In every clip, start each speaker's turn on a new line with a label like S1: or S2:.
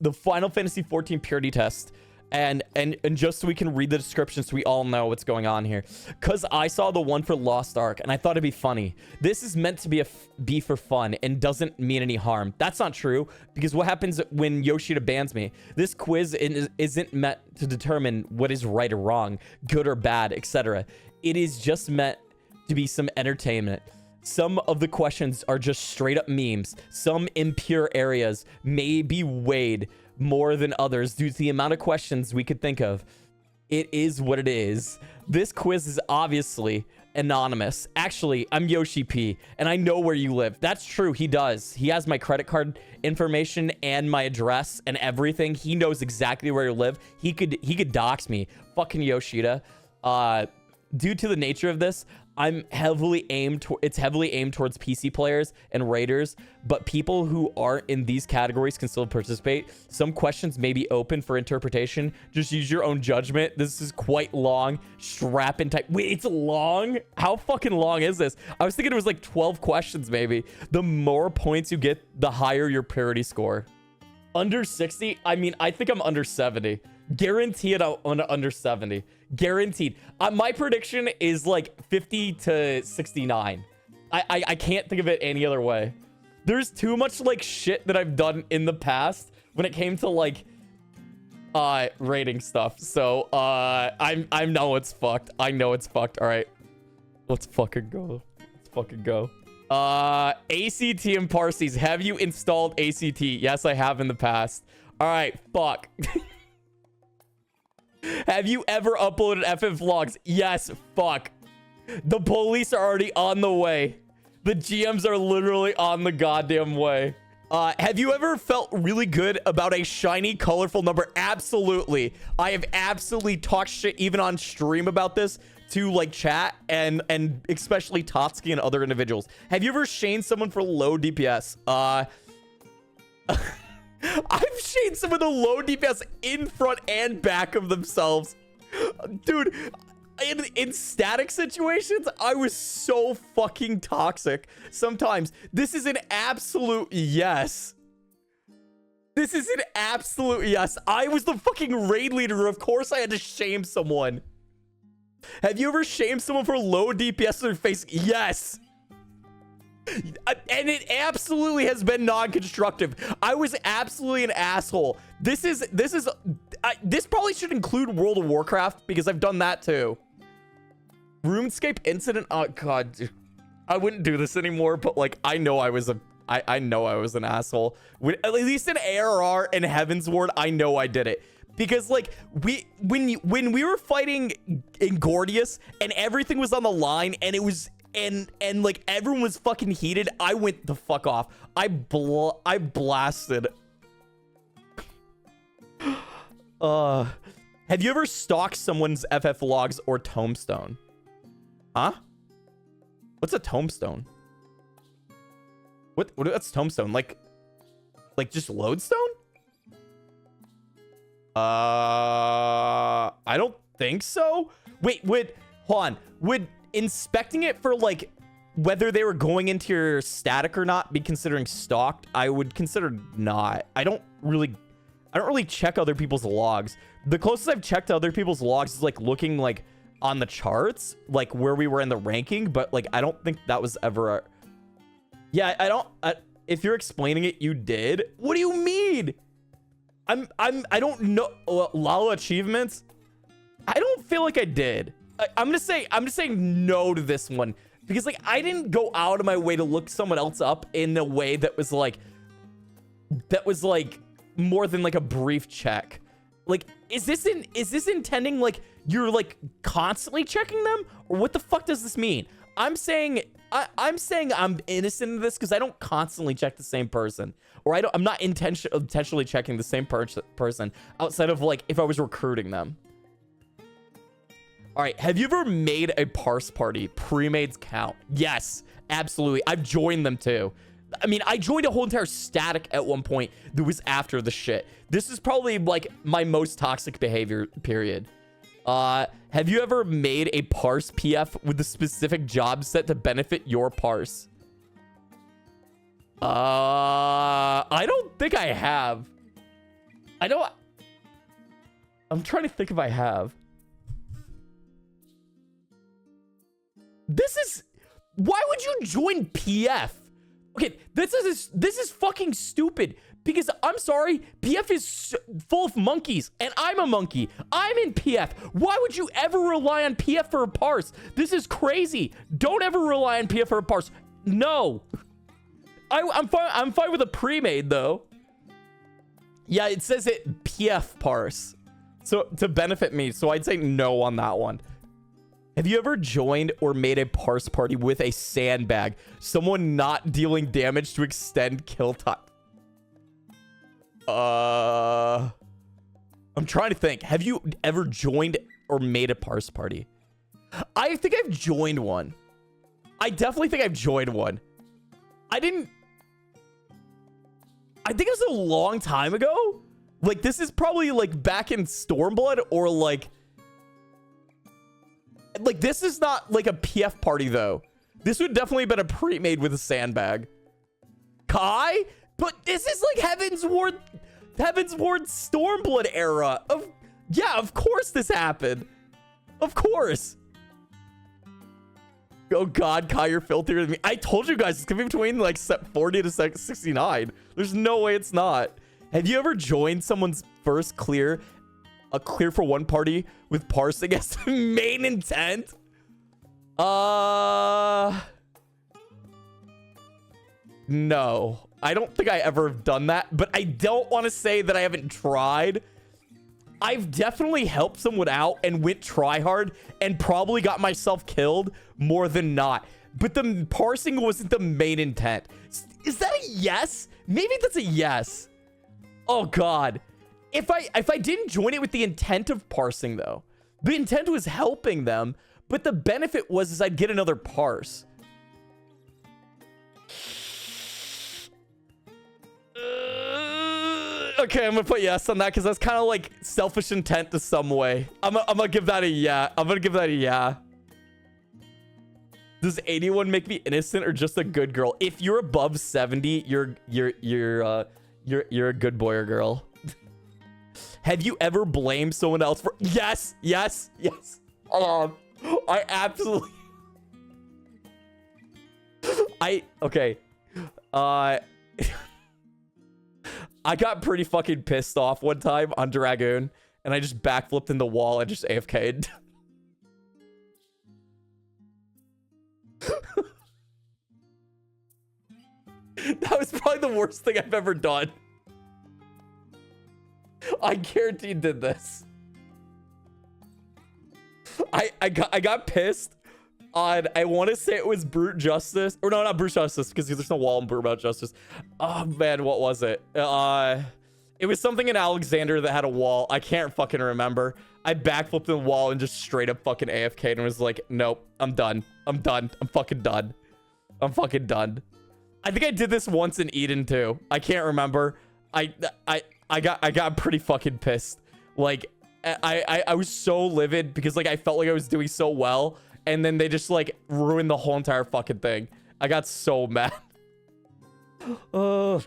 S1: the Final Fantasy XIV Purity Test. And just so we can read the description so we all know what's going on here. Because I saw the one for Lost Ark and I thought it'd be funny. This is meant to be for fun and doesn't mean any harm. That's not true, because what happens when Yoshida bans me? This quiz isn't meant to determine what is right or wrong, good or bad, etc. It is just meant to be some entertainment. Some of the questions are just straight up memes. Some impure areas may be weighed more than others due to the amount of questions we could think of. It is what it is. This quiz is obviously anonymous. Actually, I'm Yoshi P, and I know where you live. That's true, he does. He has my credit card information and my address and everything. He knows exactly where you live. He could dox me. Fucking Yoshida. Due to the nature of this, it's heavily aimed towards PC players and raiders, but people who aren't in these categories can still participate. Some questions may be open for interpretation. Just use your own judgment. This is quite long. Strap in tight. Wait, it's long? How fucking long is this? I was thinking it was like 12 questions maybe. The more points you get, the higher your purity score. Under 60? I mean, I think I'm under 70. Guaranteed I'm under 70. Guaranteed. My prediction is like 50 to 69. I can't think of it any other way. There's too much like shit that I've done in the past when it came to like rating stuff. So I know it's fucked. I know it's fucked. All right. Let's fucking go. Let's fucking go. ACT and Parsees. Have you installed ACT? Yes, I have in the past. All right. Fuck. Have you ever uploaded FF logs? Yes, fuck. The police are already on the way. The GMs are literally on the goddamn way. Have you ever felt really good about a shiny, colorful number? Absolutely. I have absolutely talked shit even on stream about this to like chat and especially Totsky and other individuals. Have you ever shamed someone for low DPS? I've shamed some of the low DPS in front and back of themselves. Dude, in static situations, I was so fucking toxic. Sometimes. This is an absolute yes. This is an absolute yes. I was the fucking raid leader. Of course I had to shame someone. Have you ever shamed someone for low DPS in their face? Yes. And it absolutely has been non-constructive. I was absolutely an asshole. This probably should include World of Warcraft because I've done that too. RuneScape incident. Oh god, dude. I wouldn't do this anymore, but like I know I was an asshole. At least in ARR and Heaven's Ward, I know I did it. Because like when we were fighting in Gordius and everything was on the line and it was and like everyone was fucking heated, I went the fuck off. I blasted. Have you ever stalked someone's FF logs or tombstone? Huh? What's a tombstone? What's tombstone? Like just lodestone? I don't think so. Wait, hold on. Would inspecting it for like whether they were going into your static or not be considering stalked? I would consider not. I don't really check other people's logs. The closest I've checked to other people's logs is like looking like on the charts, like where we were in the ranking, but like I don't think that was ever yeah, if you're explaining it, you did. What do you mean? I don't know. Lala achievements? I don't feel like I did. I'm just saying no to this one because like I didn't go out of my way to look someone else up in a way that was like more than like a brief check. Like, is this intending like you're like constantly checking them, or what the fuck does this mean? I'm saying I'm innocent of this because I don't constantly check the same person, or I'm not intentionally checking the same person outside of like if I was recruiting them. All right, have you ever made a parse party? Pre-mades count. Yes, absolutely. I've joined them too. I mean, I joined a whole entire static at one point that was after the shit. This is probably like my most toxic behavior period. Have you ever made a parse PF with a specific job set to benefit your parse? I don't think I have. I don't... I'm trying to think if I have. This is... Why would you join PF? Okay, this is fucking stupid. Because, I'm sorry, PF is full of monkeys. And I'm a monkey. I'm in PF. Why would you ever rely on PF for a parse? This is crazy. Don't ever rely on PF for a parse. No. I'm fine with a pre-made, though. Yeah, it says it PF parse. So, to benefit me. So, I'd say no on that one. Have you ever joined or made a parse party with a sandbag? Someone not dealing damage to extend kill time. I'm trying to think. Have you ever joined or made a parse party? I think I've joined one. I definitely think I've joined one. I think it was a long time ago. Like, this is probably, like, back in Stormblood or, like, this is not, like, a PF party, though. This would definitely have been a pre-made with a sandbag. Kai? But this is, like, Heaven's Ward Stormblood era. Yeah, of course this happened. Of course. Oh, God, Kai, you're filthier than me. I told you guys, it's going to be between, like, 40 to 69. There's no way it's not. Have you ever joined someone's first clear... A clear for one party with parsing as the main intent? No. I don't think I ever have done that, but I don't want to say that I haven't tried. I've definitely helped someone out and went try hard and probably got myself killed more than not. But the parsing wasn't the main intent. Is that a yes? Maybe that's a yes. Oh, God. If I didn't join it with the intent of parsing, though, the intent was helping them, but the benefit was I'd get another parse. Okay, I'm gonna put yes on that because that's kind of like selfish intent to some way. I'm gonna give that a yeah. I'm gonna give that a yeah. Does 81 make me innocent or just a good girl? If you're above 70, you're a good boy or girl. Have you ever blamed someone else for... Yes, yes, yes. I absolutely... Okay. I got pretty fucking pissed off one time on Dragoon, and I just backflipped in the wall and just AFK'd. That was probably the worst thing I've ever done. I guarantee did this. I got pissed on, I want to say it was Brute Justice. Or no, not Brute Justice, because there's no wall in Brute Justice. Oh, man, what was it? It was something in Alexander that had a wall. I can't fucking remember. I backflipped in the wall and just straight up fucking AFK'd and was like, nope, I'm done. I'm done. I'm fucking done. I'm fucking done. I think I did this once in Eden, too. I can't remember. I got pretty fucking pissed. Like, I was so livid because, like, I felt like I was doing so well. And then they just, like, ruined the whole entire fucking thing. I got so mad. Have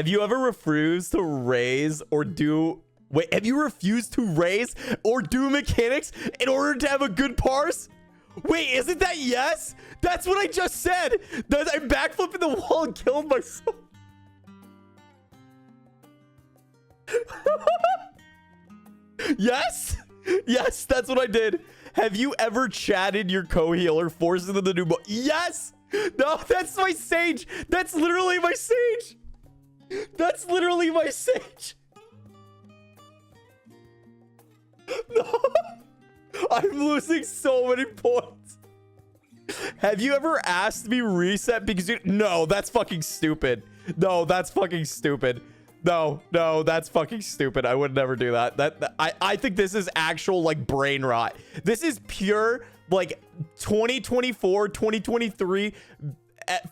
S1: you ever refused to raise or do... Wait, have you refused to raise or do mechanics in order to have a good parse? Wait, isn't that yes? That's what I just said. That I backflipped in the wall and killed myself. Yes? Yes, that's what I did. Have you ever chatted your co-healer, forced into the new book? Yes! No, that's my sage. That's literally my sage. That's literally my sage. No. I'm losing so many points. Have you ever asked me reset because you... No, that's fucking stupid. No, that's fucking stupid. No, that's fucking stupid. I would never do that. I think this is actual, like, brain rot. This is pure, like, 2024, 2023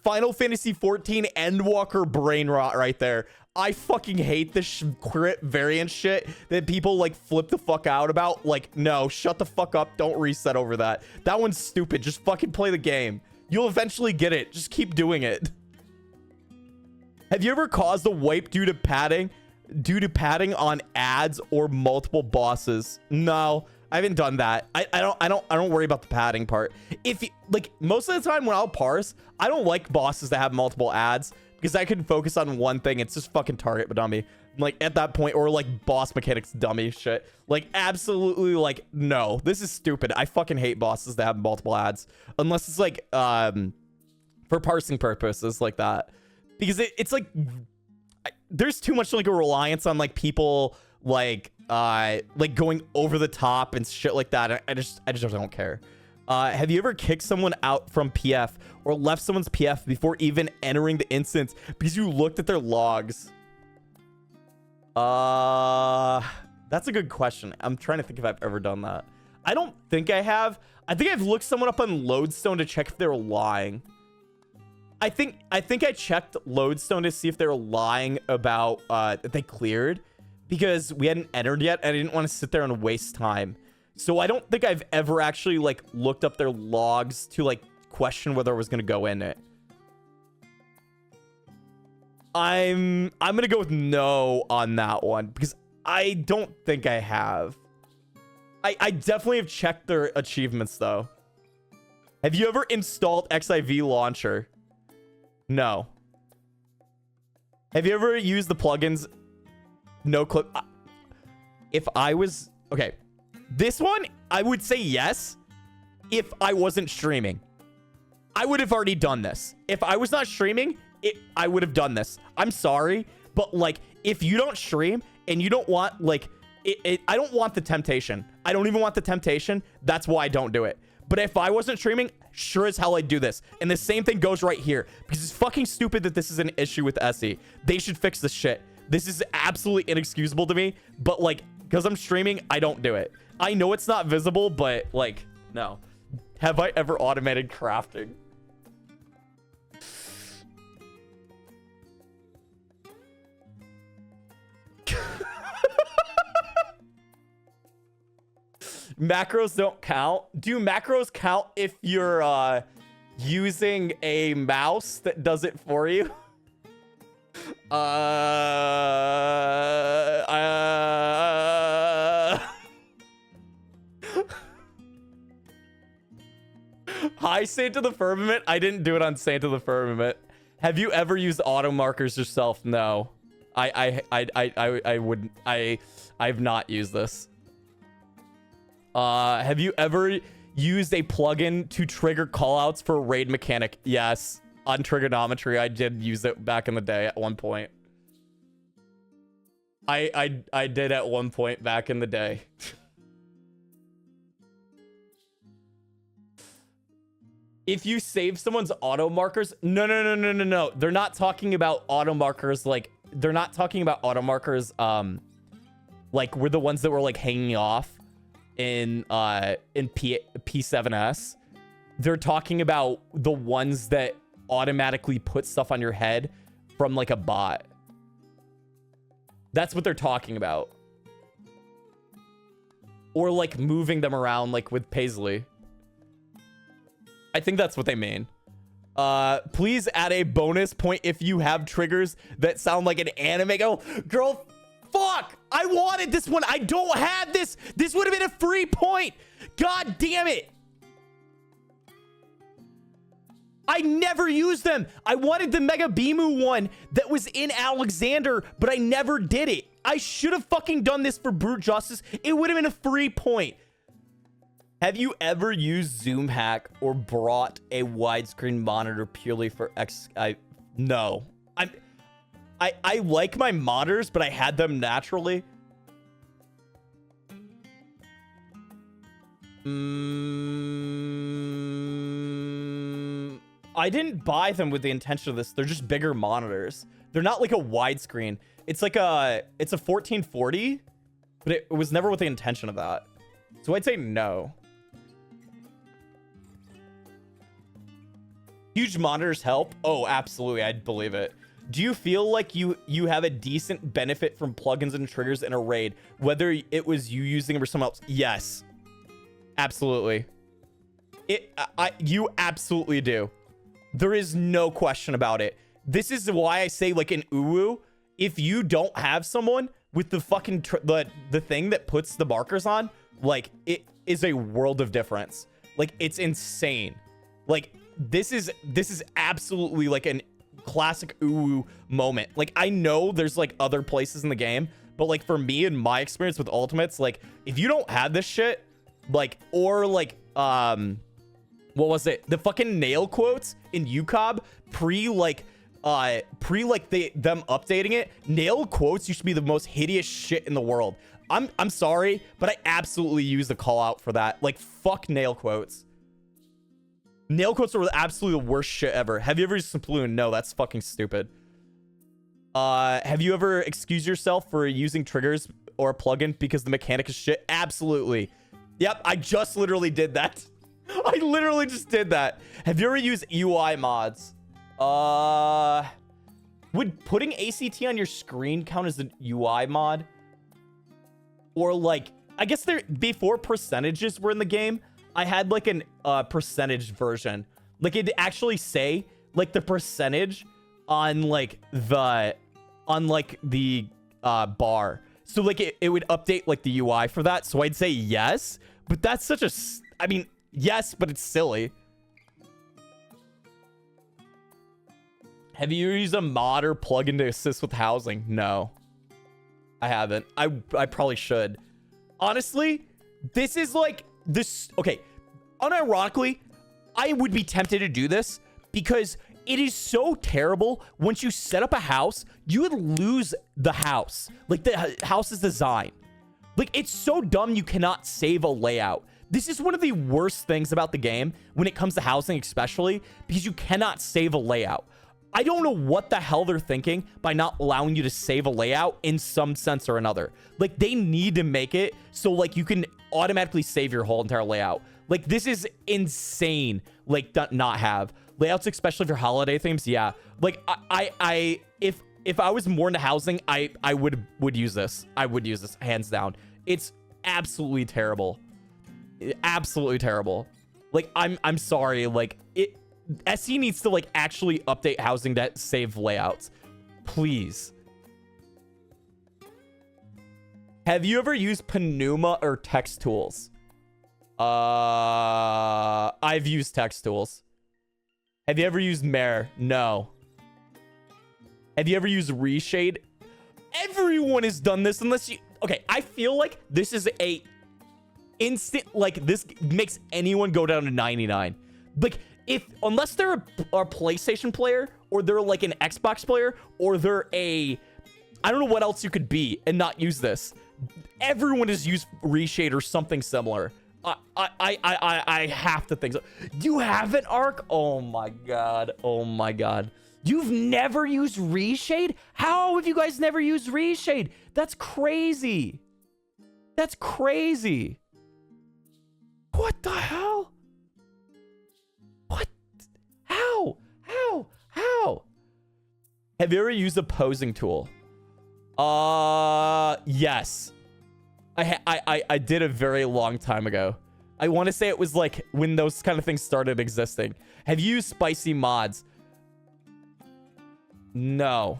S1: Final Fantasy XIV Endwalker brain rot right there. I fucking hate this crit variant shit that people, like, flip the fuck out about. Like, no, shut the fuck up. Don't reset over that. That one's stupid. Just fucking play the game. You'll eventually get it. Just keep doing it. Have you ever caused a wipe due to padding on ads or multiple bosses? No, I haven't done that. I don't worry about the padding part. If you, like, most of the time when I'll parse, I don't like bosses that have multiple ads because I can focus on one thing. It's just fucking target dummy. Like at that point, or like boss mechanics dummy shit. Like absolutely, like no, this is stupid. I fucking hate bosses that have multiple ads unless it's like for parsing purposes like that, because it's like there's too much like a reliance on like people like going over the top and shit like that. I just don't care. Have you ever kicked someone out from PF or left someone's PF before even entering the instance because you looked at their logs? That's a good question. I'm trying to think if I've ever done that. I don't think I have. I think I've looked someone up on Lodestone to check if they were lying. I think I checked Lodestone to see if they were lying about that they cleared, because we hadn't entered yet and I didn't want to sit there and waste time. So I don't think I've ever actually like looked up their logs to like question whether I was going to go in it. I'm gonna go with no on that one because I don't think I have. I definitely have checked their achievements though. Have you ever installed XIV launcher? No. Have you ever used the plugins? No clip. If I was okay, this one I would say yes. If I wasn't streaming, I would have already done this. If I was not streaming, I would have done this. I'm sorry, but like if you don't stream and you don't want like I don't want the temptation. I don't even want the temptation. That's why I don't do it. But if I wasn't streaming, sure as hell I'd do this. And the same thing goes right here, because it's fucking stupid that this is an issue with SE. They should fix this shit. This is absolutely inexcusable to me, but like because I'm streaming, I don't do it. I know it's not visible, but like no. Have I ever automated crafting? Macros don't count. Do macros count if you're using a mouse that does it for you? Hi, Saint of the Firmament. I didn't do it on Saint of the Firmament. Have you ever used auto markers yourself? No. I wouldn't. I've not used this. Have you ever used a plugin to trigger callouts for a raid mechanic? Yes. On trigonometry, I did use it back in the day at one point. I did at one point back in the day. If you save someone's auto markers, no. They're not talking about auto markers like they're not talking about auto markers like we're the ones that were like hanging off in P7S. They're talking about the ones that automatically put stuff on your head from like a bot. That's what they're talking about. Or like moving them around like with Paisley. I think that's what they mean. Please add a bonus point if you have triggers that sound like an anime. Oh, girl, fuck! I wanted this one. I don't have this. This would have been a free point. God damn it. I never used them. I wanted the Mega Bimu one that was in Alexander, but I never did it. I should have fucking done this for Brute Justice. It would have been a free point. Have you ever used Zoom Hack or brought a widescreen monitor purely for No. I like my monitors, but I had them naturally. I didn't buy them with the intention of this. They're just bigger monitors. They're not like a widescreen. It's like it's a 1440, but it was never with the intention of that. So I'd say no. Huge monitors help? Oh, absolutely. I'd believe it. Do you feel like you have a decent benefit from plugins and triggers in a raid, whether it was you using them or someone else? Yes. Absolutely. You absolutely do. There is no question about it. this is why I say, like, in Uwu, if you don't have someone with the fucking the thing that puts the markers on, like, it is a world of difference. Like, it's insane. Like, this is absolutely like an classic Uwu moment. Like, I know there's like other places in the game, but like for me and my experience with ultimates, like if you don't have this shit, like, or like what was it, the fucking nail quotes in UCOB pre them updating it, nail quotes used to be the most hideous shit in the world. I'm sorry, but I absolutely use the call out for that. Like, fuck nail quotes. Nail quotes are absolutely the worst shit ever. Have you ever used Simploon? No, that's fucking stupid. Have you ever excused yourself for using triggers or a plugin because the mechanic is shit? Absolutely. Yep, I just literally did that. I literally just did that. Have you ever used UI mods? Would putting ACT on your screen count as an UI mod? Or like, I guess before percentages were in the game, I had like an percentage version. Like, it'd actually say like the percentage on like the bar. So like it would update like the UI for that. So I'd say yes, but that's such a, I mean, yes, but it's silly. Have you used a mod or plugin to assist with housing? No, I haven't. I probably should. Honestly, this is like this. Okay, unironically, I would be tempted to do this because it is so terrible. Once you set up a house, you would lose the house. Like, the house's design. Like, it's so dumb you cannot save a layout. This is one of the worst things about the game when it comes to housing, especially because you cannot save a layout. I don't know what the hell they're thinking by not allowing you to save a layout in some sense or another. Like, they need to make it so like you can automatically save your whole entire layout. Like, this is insane. Like, not have layouts, especially for holiday themes. Yeah, like if I was more into housing, I would use this. I would use this hands down. It's absolutely terrible. Absolutely terrible. Like, I'm sorry. Like, SE needs to like actually update housing to save layouts, please. Have you ever used Penuma or text tools? I've used text tools. Have you ever used Mare? No. Have you ever used Reshade? Everyone has done this unless you... Okay, I feel like this is a instant... Like, this makes anyone go down to 99. Like, unless they're a PlayStation player, or they're like an Xbox player, or they're a... I don't know what else you could be and not use this. Everyone has used Reshade or something similar. I have to think so. You haven't, Ark? Oh my god. Oh my god. You've never used Reshade? How have you guys never used Reshade? That's crazy. That's crazy. What the hell? What? How? Have you ever used a posing tool? Yes. I did a very long time ago. I want to say it was like when those kind of things started existing. Have you used spicy mods? No.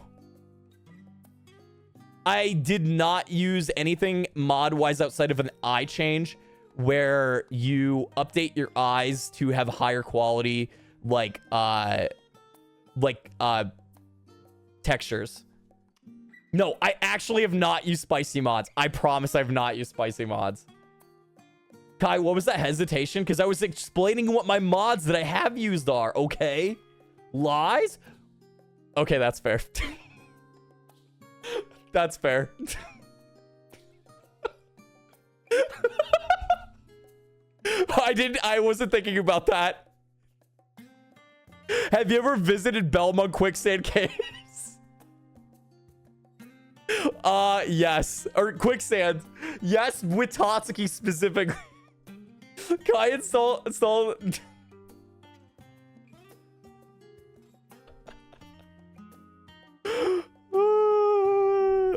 S1: I did not use anything mod-wise outside of an eye change where you update your eyes to have higher quality, like textures. No, I actually have not used spicy mods. I promise I've not used spicy mods. Kai, what was that hesitation? Because I was explaining what my mods that I have used are, okay? Lies? Okay, that's fair. That's fair. I wasn't thinking about that. Have you ever visited Belmont Quicksand Caves? Yes. Or Quicksand. Yes, with Tatsuki specifically. Kai install.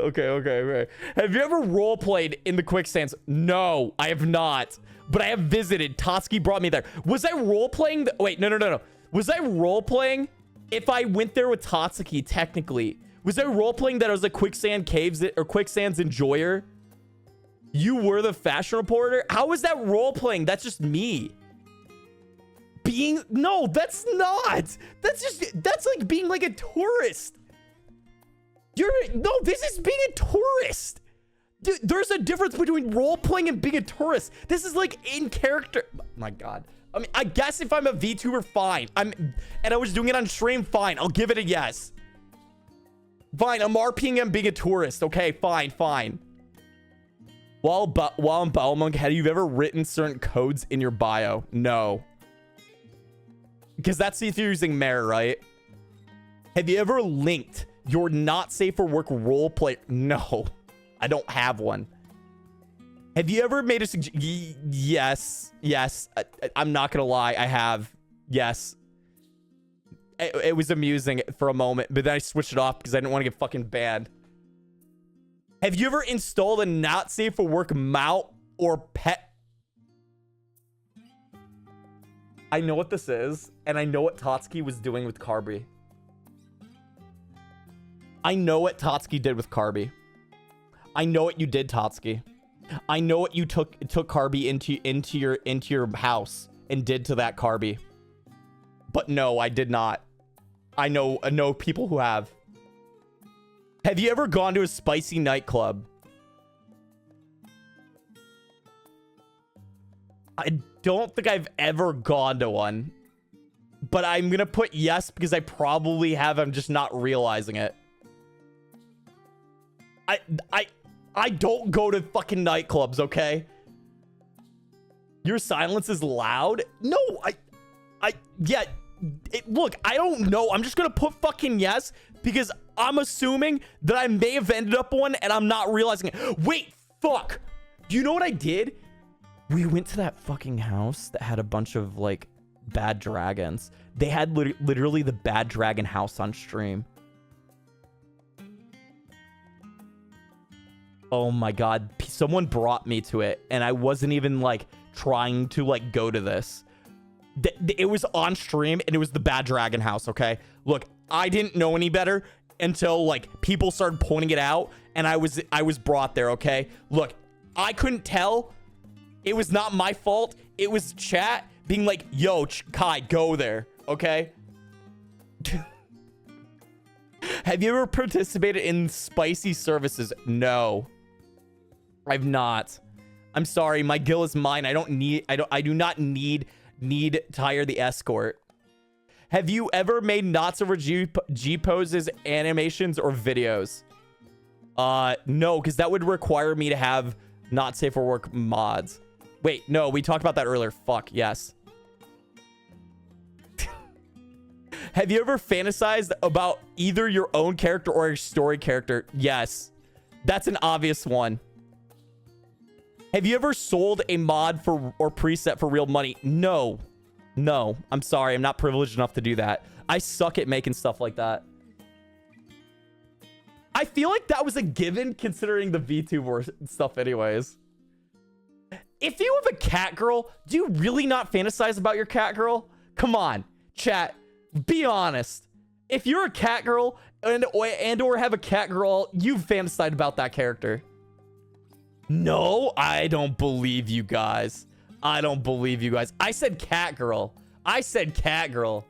S1: Okay. Have you ever roleplayed in the Quicksands? No, I have not. But I have visited. Tatsuki brought me there. Was I roleplaying? Wait, no. Was I roleplaying If I went there with Tatsuki, technically, was I role-playing that I was a quicksand caves or quicksands enjoyer? You were the fashion reporter? How is that role-playing? That's just me. No, that's not. That's like being like a tourist. No, this is being a tourist. Dude, there's a difference between role-playing and being a tourist. This is like in character. Oh my God. I mean, I guess if I'm a VTuber, fine. And I was doing it on stream, fine. I'll give it a yes. Fine, I'm RPing and being a tourist. Okay, fine. While in Bowmonk, have you ever written certain codes in your bio? No. Because that's if you're using Mare, right? Have you ever linked your not safe for work role play? No, I don't have one. Have you ever made a suggestion? Yes. I'm not gonna lie, I have. Yes. It was amusing for a moment, but then I switched it off because I didn't want to get fucking banned. Have you ever installed a not safe for work mount or pet? I know what this is, and I know what Tatsuki was doing with Karbi. I know what Tatsuki did with Karbi. I know what you did, Tatsuki. I know what you took Karbi into your house and did to that Karbi. But no, I did not. I know people who have. Have you ever gone to a spicy nightclub? I don't think I've ever gone to one. But I'm gonna put yes because I probably have. I'm just not realizing it. I don't go to fucking nightclubs, okay? Your silence is loud? No, yeah. Look, I don't know. I'm just gonna put fucking yes because I'm assuming that I may have ended up one and I'm not realizing it. Wait, fuck. Do you know what I did? We went to that fucking house that had a bunch of like bad dragons. They had literally the bad dragon house on stream. Oh my God. Someone brought me to it and I wasn't even like trying to like go to this. It was on stream and it was the bad dragon house, okay? Look, I didn't know any better until like people started pointing it out and I was brought there, okay? Look, I couldn't tell. It was not my fault. It was chat being like, yo, Kai, go there, okay? Have you ever participated in spicy services? No, I've not. I'm sorry, my gil is mine. I do not need to hire the escort. Have you ever made not so for G poses, animations, or videos? No, because that would require me to have not safe for work mods. Wait, no, we talked about that earlier. Fuck, yes. Have you ever fantasized about either your own character or your story character? Yes. That's an obvious one. Have you ever sold a mod for or preset for real money? No. No. I'm sorry. I'm not privileged enough to do that. I suck at making stuff like that. I feel like that was a given considering the VTuber stuff anyways. If you have a cat girl, do you really not fantasize about your cat girl? Come on, chat. Be honest. If you're a cat girl and or have a cat girl, you've fantasized about that character. No, I don't believe you guys. I don't believe you guys. I said cat girl. I said cat girl.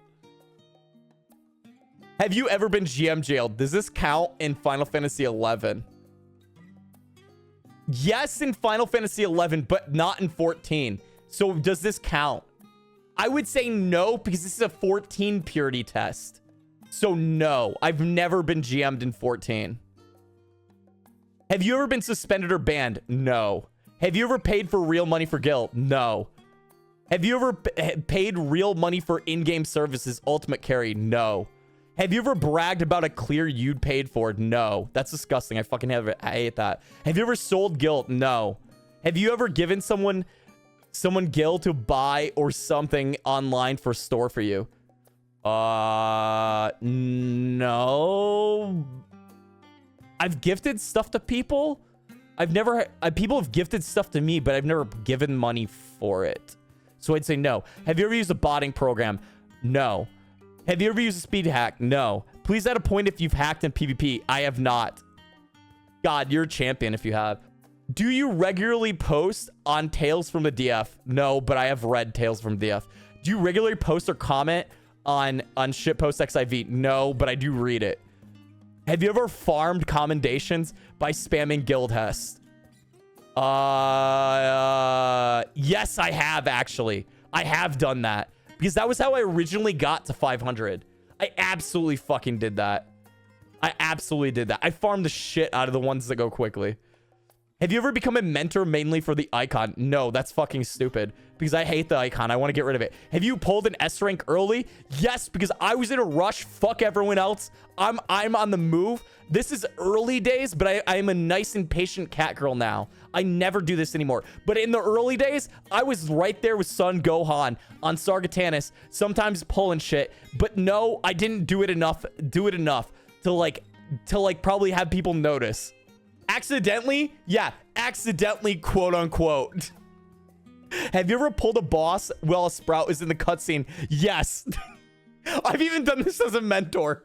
S1: Have you ever been GM jailed? Does this count in Final Fantasy XI? Yes, in Final Fantasy XI, but not in 14. So does this count? I would say no, because this is a 14 purity test. So no, I've never been GM'd in 14. Have you ever been suspended or banned? No. Have you ever paid for real money for guild? No. Have you ever paid real money for in-game services, ultimate carry? No. Have you ever bragged about a clear you'd paid for? No. That's disgusting. I fucking hate that. Have you ever sold guild? No. Have you ever given someone guild to buy or something online for store for you? No. I've gifted stuff to people. People have gifted stuff to me, but I've never given money for it. So I'd say no. Have you ever used a botting program? No. Have you ever used a speed hack? No. Please add a point if you've hacked in PvP. I have not. God, you're a champion if you have. Do you regularly post on Tales from the DF? No, but I have read Tales from DF. Do you regularly post or comment on Shitpost XIV? No, but I do read it. Have you ever farmed commendations by spamming guild hest? Yes, I have actually. I have done that because that was how I originally got to 500. I absolutely fucking did that. I absolutely did that. I farmed the shit out of the ones that go quickly. Have you ever become a mentor mainly for the icon? No, that's fucking stupid because I hate the icon. I want to get rid of it. Have you pulled an S rank early? Yes, because I was in a rush. Fuck everyone else. I'm on the move. This is early days, but I'm a nice and patient cat girl now. I never do this anymore. But in the early days, I was right there with Son Gohan on Sargatanis, sometimes pulling shit. But no, I didn't do it enough to like probably have people notice. Accidentally? Yeah, accidentally, quote unquote. Have you ever pulled a boss while a Sprout is in the cutscene? Yes. I've even done this as a mentor.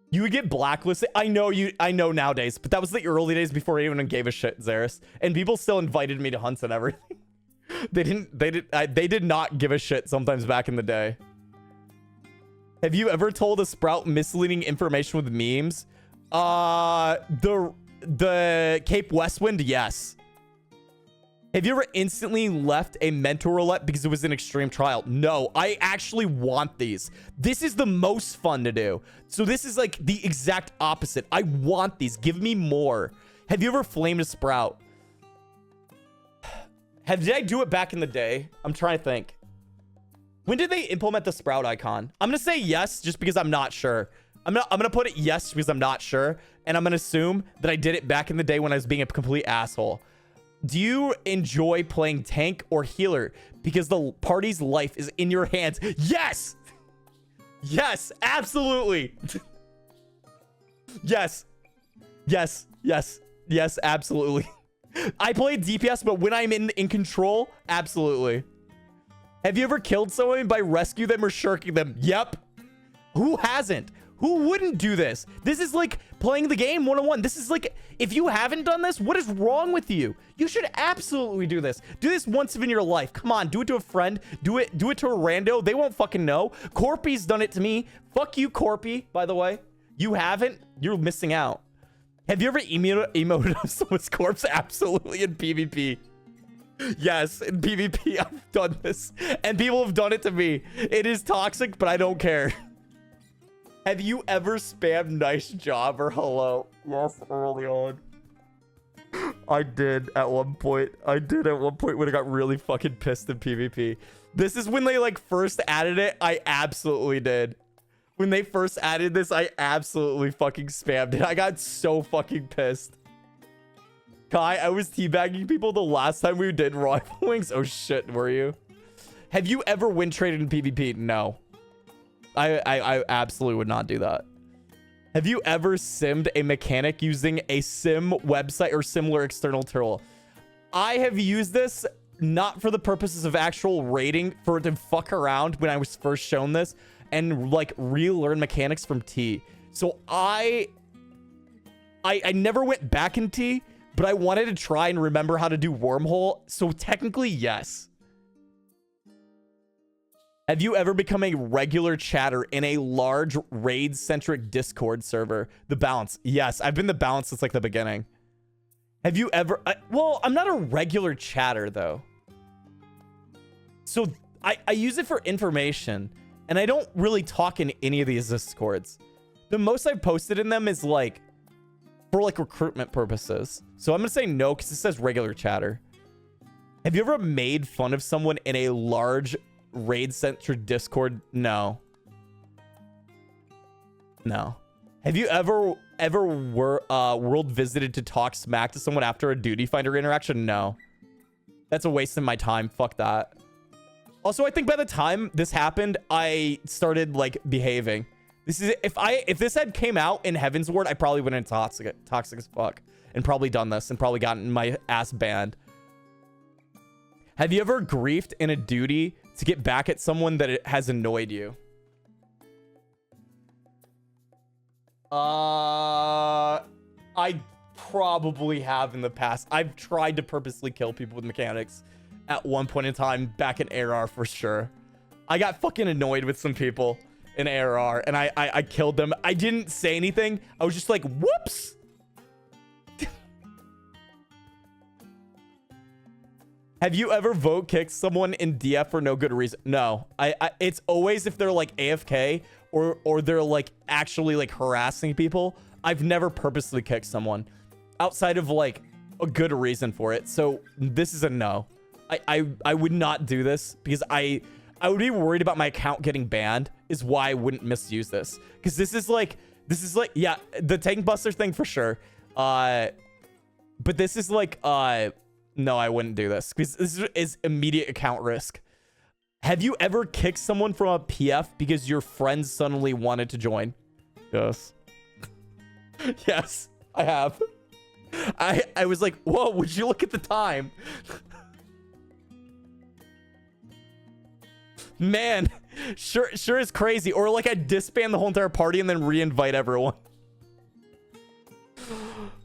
S1: You would get blacklisted. I know nowadays, but that was the early days before anyone gave a shit, Xeris. And people still invited me to hunts and everything. They did not give a shit sometimes back in the day. Have you ever told a Sprout misleading information with memes? The Cape Westwind, yes. Have you ever instantly left a mentor roulette because it was an extreme trial? No, I actually want these. This is the most fun to do. So this is like the exact opposite. I want these. Give me more. Have you ever flamed a Sprout? Did I do it back in the day? I'm trying to think. When did they implement the Sprout icon? I'm gonna say yes, just because I'm not sure. I'm gonna put it yes because I'm not sure, and I'm gonna assume that I did it back in the day when I was being a complete asshole. Do you enjoy playing tank or healer because the party's life is in your hands? Yes! Yes, absolutely. Yes. Yes, yes, yes, absolutely. I play DPS, but when I'm in control, absolutely. Have you ever killed someone by rescue them or shirking them? Yep. Who hasn't? Who wouldn't do this? This is like playing the game 101. This is like, if you haven't done this, what is wrong with you? You should absolutely do this. Do this once in your life. Come on, do it to a friend. Do it to a rando. They won't fucking know. Corpy's done it to me. Fuck you, Corpy, by the way. You haven't? You're missing out. Have you ever emoted on someone's corpse? Absolutely, in PvP. Yes, in PvP, I've done this. And people have done it to me. It is toxic, but I don't care. Have you ever spammed nice job or hello? Yes, early on. I did at one point. When I got really fucking pissed in PvP. This is when they like first added it. I absolutely did. When they first added this, I absolutely fucking spammed it. I got so fucking pissed. Kai, I was teabagging people the last time we did Rival Wings. Oh shit, were you? Have you ever win traded in PvP? No. I absolutely would not do that. Have you ever simmed a mechanic using a sim website or similar external tool? I have used this not for the purposes of actual rating, for it to fuck around when I was first shown this and like relearn mechanics from T. So I never went back in T, but I wanted to try and remember how to do wormhole. So technically, yes. Have you ever become a regular chatter in a large raid-centric Discord server? The Balance. Yes, I've been the Balance since like the beginning. Have you ever... well, I'm not a regular chatter, though. So I use it for information, and I don't really talk in any of these Discords. The most I've posted in them is like for like recruitment purposes. So I'm going to say no because it says regular chatter. Have you ever made fun of someone in a large raid-centric Discord? No. No. Have you ever world visited to talk smack to someone after a duty finder interaction? No. That's a waste of my time. Fuck that. Also, I think by the time this happened, I started like behaving. This is if this had came out in Heaven's Ward, I probably wouldn't have toxic as fuck and probably done this and probably gotten my ass banned. Have you ever griefed in a duty to get back at someone that it has annoyed you? I probably have in the past. I've tried to purposely kill people with mechanics at one point in time back in ARR for sure. I got fucking annoyed with some people in ARR and I killed them. I didn't say anything. I was just like, whoops. Have you ever vote kicked someone in DF for no good reason? No. It's always if they're like AFK or they're like actually like harassing people. I've never purposely kicked someone outside of like a good reason for it. So this is a no. I would not do this because I would be worried about my account getting banned is why I wouldn't misuse this. Because this is like, yeah, the tank buster thing for sure. But this is like, no, I wouldn't do this because this is immediate account risk. Have you ever kicked someone from a PF because your friends suddenly wanted to join? Yes. Yes, I have. I was like, whoa, would you look at the time? Man, sure is crazy. Or like I disband the whole entire party and then re-invite everyone.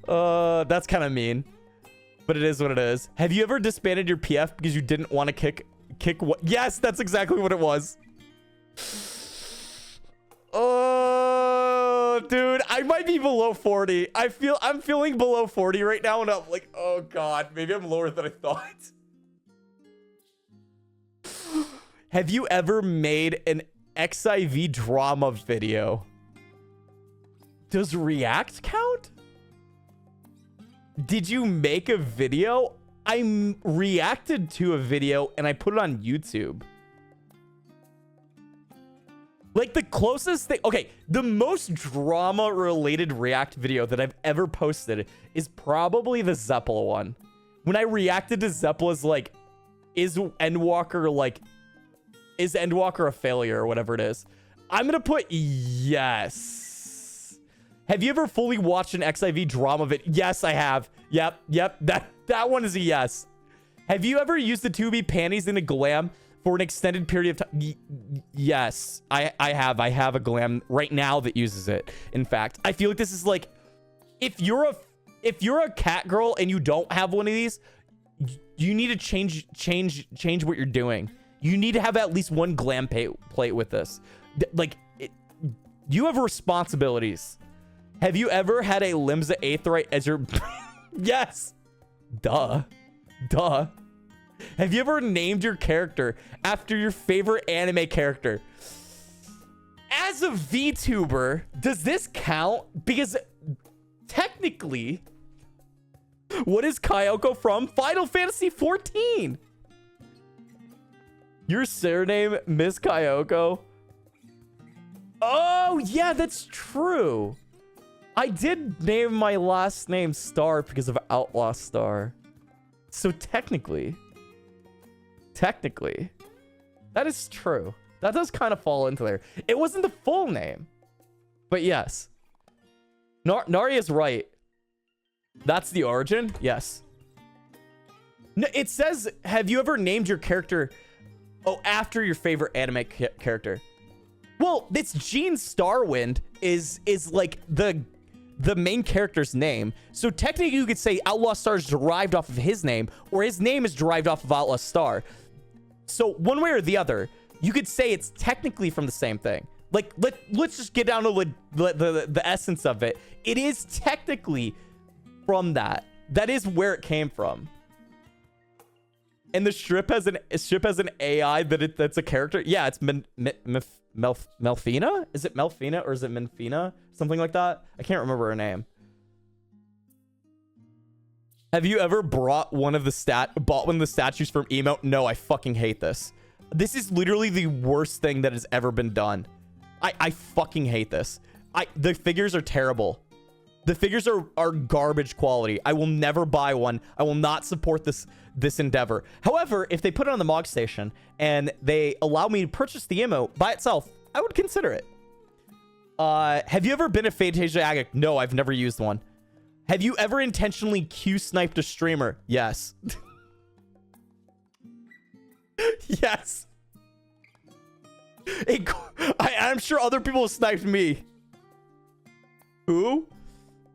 S1: That's kind of mean. But it is what it is. Have you ever disbanded your PF because you didn't want to kick what? Yes, that's exactly what it was. Oh, dude, I might be below 40. I'm feeling below 40 right now, and I'm like, oh god, maybe I'm lower than I thought. Have you ever made an XIV drama video? Does React count? Did you make a video? I reacted to a video and I put it on YouTube. Like the closest thing, okay, the most drama related React video that I've ever posted is probably the Zeppela one. When I reacted to Zeppela's like, is Endwalker a failure or whatever it is? I'm gonna put yes. Have you ever fully watched an XIV drama video? Yes, I have. Yep. That one is a yes. Have you ever used the 2B panties in a glam for an extended period of time? Yes, I have. I have a glam right now that uses it. In fact, I feel like this is like, if you're a cat girl and you don't have one of these, you need to change what you're doing. You need to have at least one glam plate with this. You have responsibilities. Have you ever had a Limsa Aetheryte as your... Yes. Duh. Have you ever named your character after your favorite anime character? As a VTuber, does this count? Because technically, what is Kaiyoko from? Final Fantasy XIV. Your surname, Miss Kaiyoko? Oh, yeah, that's true. I did name my last name Star because of Outlaw Star. So technically, that is true. That does kind of fall into there. It wasn't the full name, but yes. Nari is right. That's the origin? Yes. No, it says, have you ever named your character after your favorite anime character? Well, it's Gene Starwind is like the main character's name. So technically you could say Outlaw Star is derived off of his name, or his name is derived off of Outlaw Star. So one way or the other, you could say it's technically from the same thing. Like, let's just get down to the essence of it. It is technically from that. That is where it came from. And the strip has an AI that's a character. Yeah, it's Melfina? Is it Melfina or is it Menfina? Something like that. I can't remember her name. Have you ever bought one of the statues from emote? No, I fucking hate this. This is literally the worst thing that has ever been done. I fucking hate this. The figures are terrible. The figures are garbage quality. I will never buy one. I will not support this endeavor. However, if they put it on the Mog Station and they allow me to purchase the emote by itself, I would consider it. Have you ever been a Fantasia addict? No, I've never used one. Have you ever intentionally Q-sniped a streamer? Yes. Yes. I'm sure other people have sniped me. Who?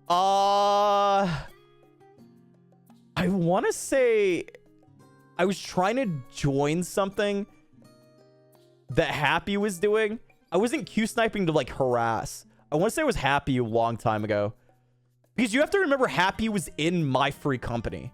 S1: I want to say I was trying to join something that Happy was doing. I wasn't Q sniping to like harass. I want to say it was Happy a long time ago. Because you have to remember Happy was in my free company.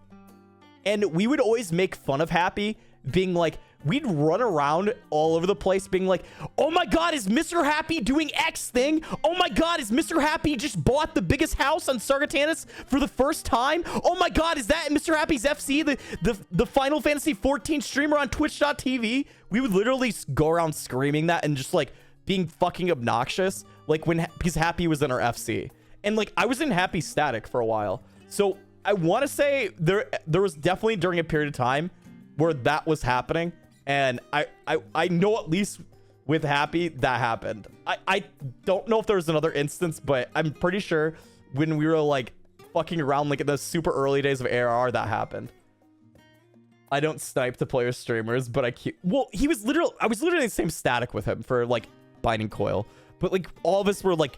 S1: And we would always make fun of Happy being like, we'd run around all over the place being like, oh my God, is Mr. Happy doing X thing? Oh my God, is Mr. Happy just bought the biggest house on Sargatanas for the first time? Oh my God, is that Mr. Happy's FC, the Final Fantasy XIV streamer on Twitch.tv? We would literally go around screaming that and just like being fucking obnoxious. Like because Happy was in our FC. And like I was in Happy static for a while. So I want to say there was definitely during a period of time where that was happening. And I know at least with Happy that happened. I don't know if there was another instance, but I'm pretty sure when we were like fucking around like in the super early days of ARR that happened. I don't snipe the player streamers, but I was literally in the same static with him for like Binding Coil. But like all of us were like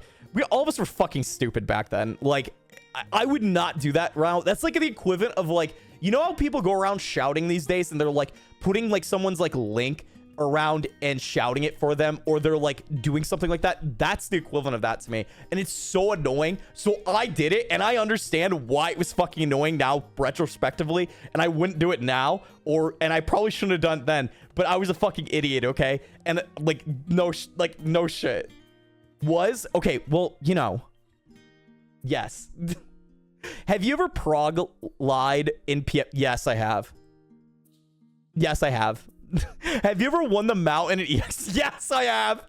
S1: all of us were fucking stupid back then. Like I would not do that round. That's like the equivalent of like, you know how people go around shouting these days and they're like putting like someone's like link around and shouting it for them, or they're like doing something like that? That's the equivalent of that to me. And it's so annoying. So I did it, and I understand why it was fucking annoying now retrospectively, and I wouldn't do it now, and I probably shouldn't have done it then, but I was a fucking idiot, okay? And like no shit. Okay, well, you know. Yes. Have you ever prog lied in PM? Yes, I have. Yes, I have. Have you ever won the mountain in EX? Yes, I have.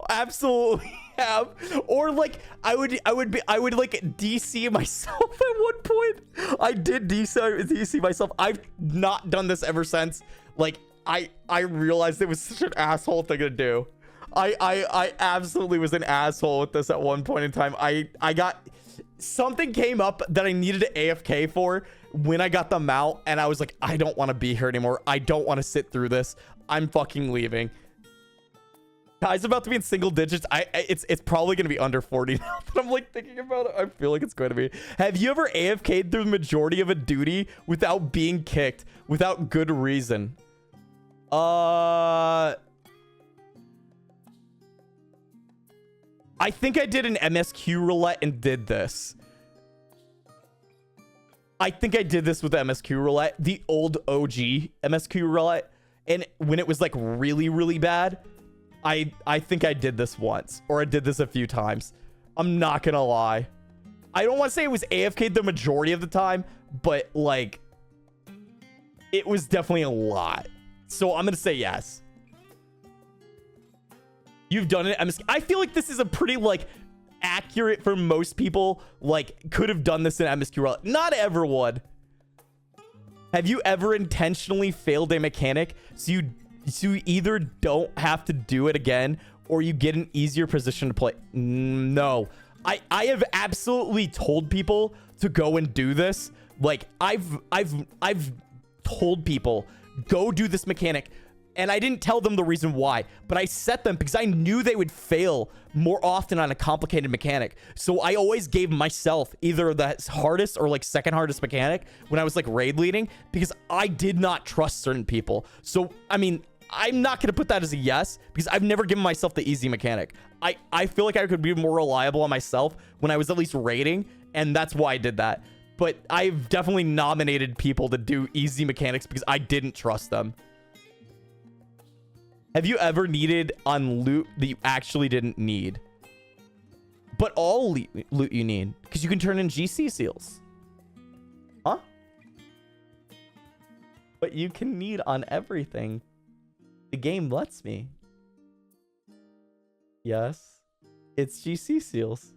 S1: Absolutely have. Or like I would like DC myself at one point. I did DC myself. I've not done this ever since. Like I realized it was such an asshole thing to do. I absolutely was an asshole with this at one point in time. I got something came up that I needed to AFK for when I got the mount, and I was like, I don't want to be here anymore. I don't want to sit through this. I'm fucking leaving. Guy's about to be in single digits. It's probably gonna be under 40 now that I'm like thinking about it. I feel like it's going to be. Have you ever AFK'd through the majority of a duty without being kicked without good reason? I think I did an MSQ roulette and did this. I think I did this with MSQ roulette, the old OG MSQ roulette. And when it was like really, really bad, I think I did this once, or I did this a few times. I'm not gonna lie. I don't want to say it was AFK the majority of the time, but like it was definitely a lot. So I'm gonna say yes. You've done it. I feel like this is a pretty like accurate for most people. Like could have done this in MSQ. Not everyone. Have you ever intentionally failed a mechanic so you either don't have to do it again or you get an easier position to play? No. I have absolutely told people to go and do this. Like I've told people go do this mechanic. And I didn't tell them the reason why, but I set them because I knew they would fail more often on a complicated mechanic. So I always gave myself either the hardest or like second hardest mechanic when I was like raid leading, because I did not trust certain people. So, I mean, I'm not going to put that as a yes because I've never given myself the easy mechanic. I feel like I could be more reliable on myself when I was at least raiding, and that's why I did that. But I've definitely nominated people to do easy mechanics because I didn't trust them. Have you ever needed on loot that you actually didn't need? But all loot you need, because you can turn in GC seals. Huh? But you can need on everything. The game lets me. Yes. It's GC seals.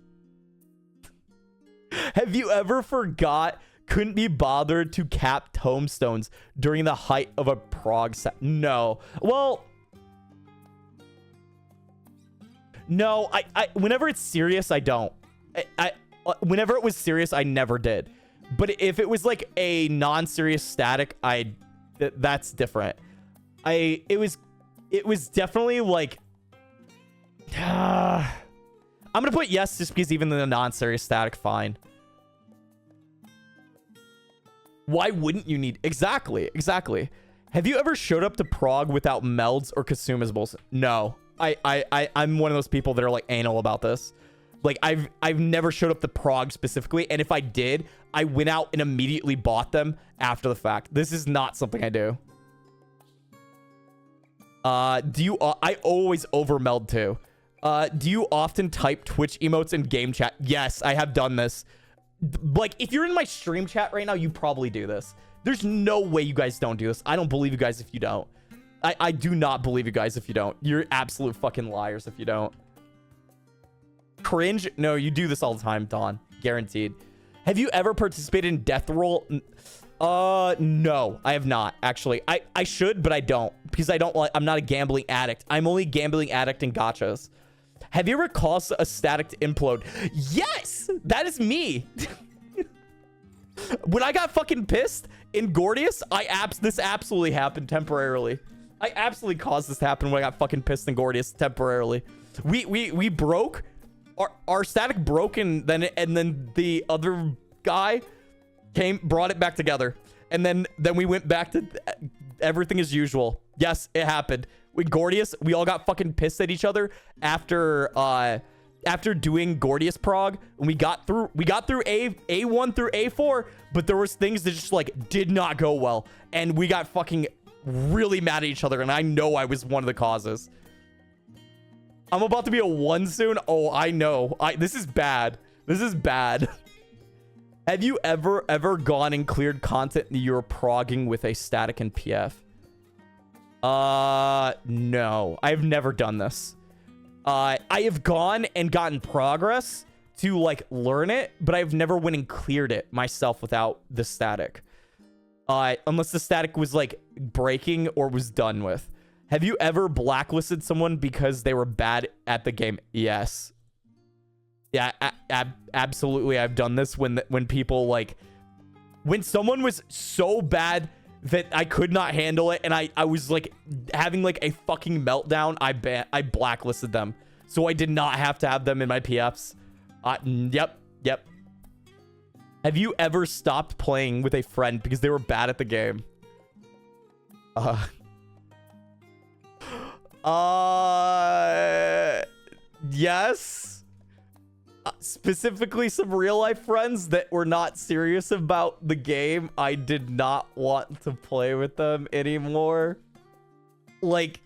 S1: Have you ever couldn't be bothered to cap tombstones during the height of a prog set? No. Well... No, I whenever it's serious, I don't. Whenever it was serious, I never did. But if it was like a non-serious static, that's different. It was definitely like I I'm gonna put yes just because even the non-serious static, fine. Why wouldn't you need... Exactly. Have you ever showed up to Prague without melds or consumables? No. I'm one of those people that are like anal about this. Like I've never showed up to Prague specifically, and if I did, I went out and immediately bought them after the fact. This is not something I do. I always over meld too. Do you often type Twitch emotes in game chat? Yes, I have done this. Like, if you're in my stream chat right now, you probably do this. There's no way you guys don't do this. I don't believe you guys if you don't. I do not believe you guys if you don't. You're absolute fucking liars if you don't. Cringe? No, you do this all the time, Dawn. Guaranteed. Have you ever participated in death roll? No, I have not, actually. I should, but I don't. Because I'm not a gambling addict. I'm only gambling addict in gachas. Have you ever caused a static to implode? Yes! That is me. When I got fucking pissed in Gordius, this absolutely happened temporarily. I absolutely caused this to happen when I got fucking pissed in Gordius temporarily. We broke. Our static broke, and then the other guy brought it back together. And then we went back to everything as usual. Yes, it happened. With Gordius, we all got fucking pissed at each other after doing Gordius Prague, and we got through A1 through A4, but there was things that just like did not go well, and we got fucking really mad at each other, and I know I was one of the causes. I'm about to be a 1 soon. Oh, I know. This is bad. This is bad. Have you ever gone and cleared content that you're progging with a static and PF? No, I've never done this. I have gone and gotten progress to like learn it, but I've never went and cleared it myself without the static. Unless the static was like breaking or was done with. Have you ever blacklisted someone because they were bad at the game? Yes. Yeah, absolutely. I've done this when people like, when someone was so bad that I could not handle it, and I was like having like a fucking meltdown, I blacklisted them, so I did not have to have them in my PFs. Yep. Have you ever stopped playing with a friend because they were bad at the game? Yes. Specifically some real life friends that were not serious about the game. I did not want to play with them anymore. Like,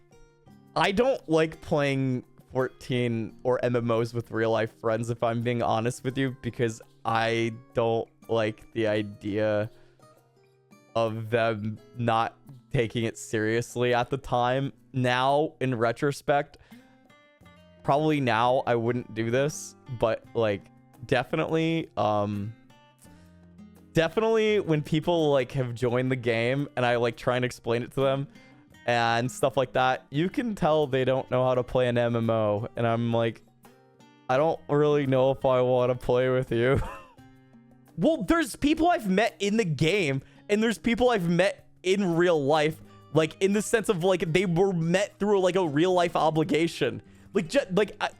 S1: I don't like playing 14 or MMOs with real life friends, if I'm being honest with you, because I don't like the idea of them not taking it seriously at the time. Now, in retrospect, probably now I wouldn't do this, but like definitely when people like have joined the game and I like try and explain it to them and stuff like that, you can tell they don't know how to play an MMO, and I'm like, I don't really know if I want to play with you. Well, there's people I've met in the game, and there's people I've met in real life, like in the sense of like they were met through like a real life obligation. Like,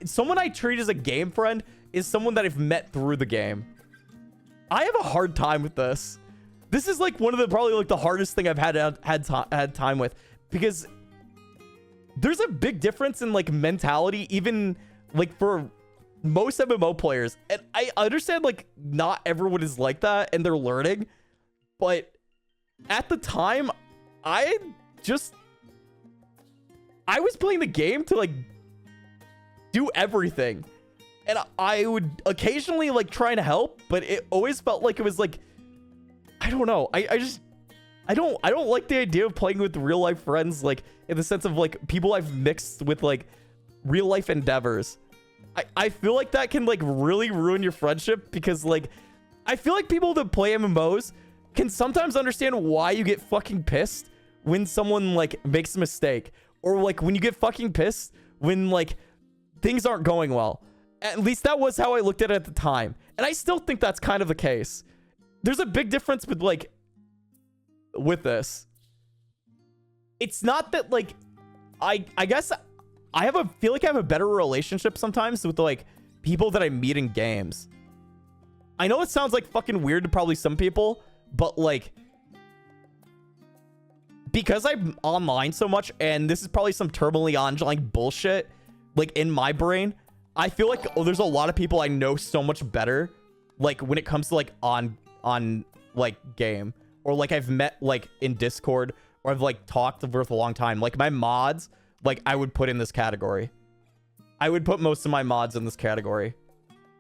S1: someone I treat as a game friend is someone that I've met through the game. I have a hard time with this. This is like one of the probably like the hardest thing I've had time with, because there's a big difference in like mentality, even like for most MMO players. And I understand like not everyone is like that and they're learning, but at the time, I was playing the game to like do everything, and I would occasionally like try to help, but it always felt like it was like, I don't know, I don't like the idea of playing with real life friends, like in the sense of like people I've mixed with like real life endeavors. I feel like that can like really ruin your friendship, because like I feel like people that play MMOs can sometimes understand why you get fucking pissed when someone like makes a mistake, or like when you get fucking pissed when like things aren't going well. At least that was how I looked at it at the time, and I still think that's kind of the case. There's a big difference with like with this. It's not that like I guess I feel like I have a better relationship sometimes with like people that I meet in games. I know it sounds like fucking weird to probably some people, but like, because I'm online so much, and this is probably some terminally online bullshit, like in my brain, I feel like there's a lot of people I know so much better, like when it comes to like on like game, or like I've met like in Discord, or I've like talked for a long time. Like my mods, like I would put in this category. I would put most of my mods in this category.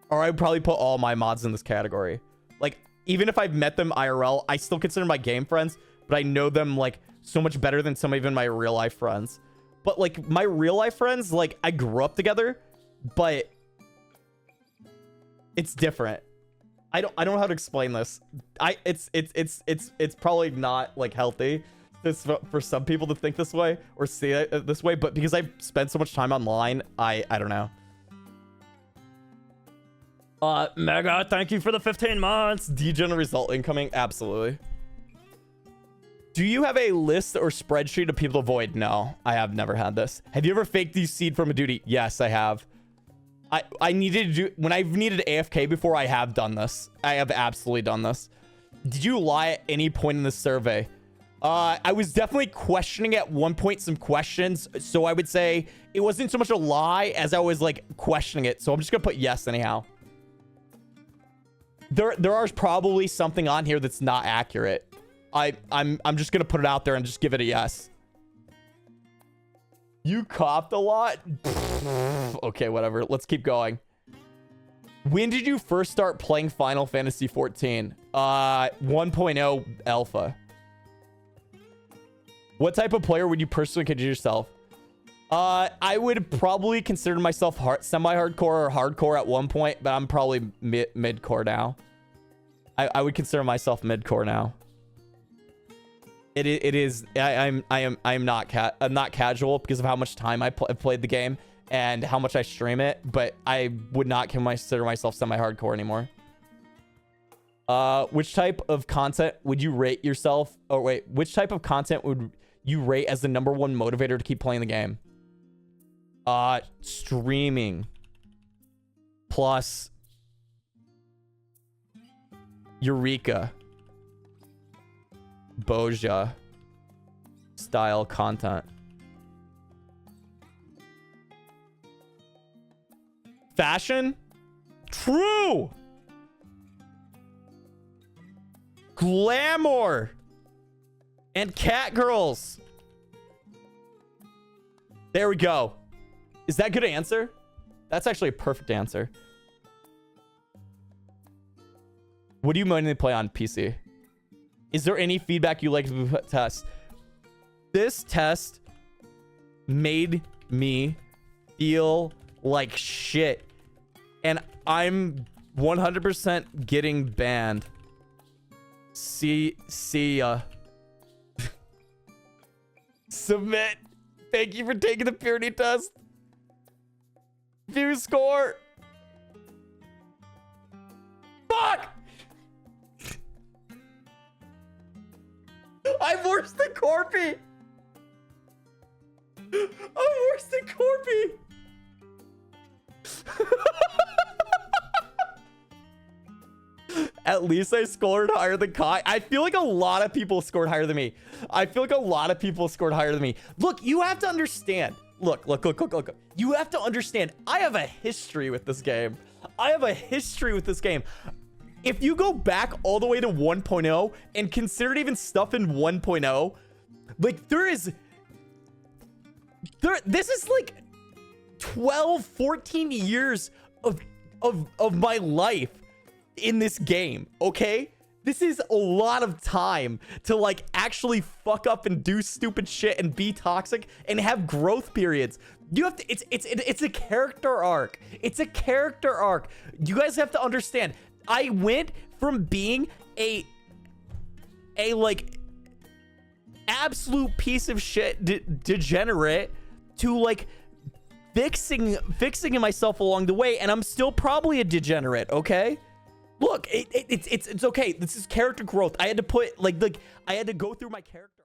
S1: Or I would probably put all my mods in this category. Like, even if I've met them IRL, I still consider my game friends, but I know them like so much better than some even my real life friends. But like my real life friends, like I grew up together, but it's different. I don't know how to explain this. It's probably not like healthy for some people to think this way or see it this way, but because I've spent so much time online, I don't know. Mega, thank you for the 15 months. Degen result incoming. Absolutely. Do you have a list or spreadsheet of people to avoid? No, I have never had this. Have you ever faked these seed from a duty? Yes, I have. I needed to do, when I've needed AFK before, I have done this. I have absolutely done this. Did you lie at any point in the survey? I was definitely questioning at one point some questions, so I would say it wasn't so much a lie as I was like questioning it. So I'm just gonna put yes anyhow. There are probably something on here that's not accurate. I'm just gonna put it out there and just give it a yes. You coughed a lot? Okay, whatever. Let's keep going. When did you first start playing Final Fantasy XIV? 1.0 alpha. What type of player would you personally consider yourself? I would probably consider myself semi-hardcore or hardcore at one point, but I'm probably mid-core now. I would consider myself mid-core now. It is. I'm not casual because of how much time I've played the game and how much I stream it, but I would not consider myself semi-hardcore anymore. Which type of content would you rate yourself? Oh wait, which type of content would you rate as the #1 motivator to keep playing the game? Streaming plus Eureka Boja style content. Fashion? True. Glamour and cat girls. There we go. Is that a good answer? That's actually a perfect answer. What do you mainly play on PC? Is there any feedback you like to test? This test made me feel like shit. And I'm 100% getting banned. See ya. Submit. Thank you for taking the purity test. View score. Fuck! I'm worse than Corpy. I'm worse than Corpy. At least I scored higher than Kai. I feel like a lot of people scored higher than me. Look, you have to understand. Look. You have to understand. I have a history with this game. If you go back all the way to 1.0 and consider it even stuff in 1.0, like this is like 12, 14 years of my life in this game, okay? This is a lot of time to like actually fuck up and do stupid shit and be toxic and have growth periods. You have to, it's a character arc. It's a character arc. You guys have to understand. I went from being a like absolute piece of shit degenerate to like fixing myself along the way, and I'm still probably a degenerate, okay? Look, it's okay. This is character growth. I had to put like I had to go through my character.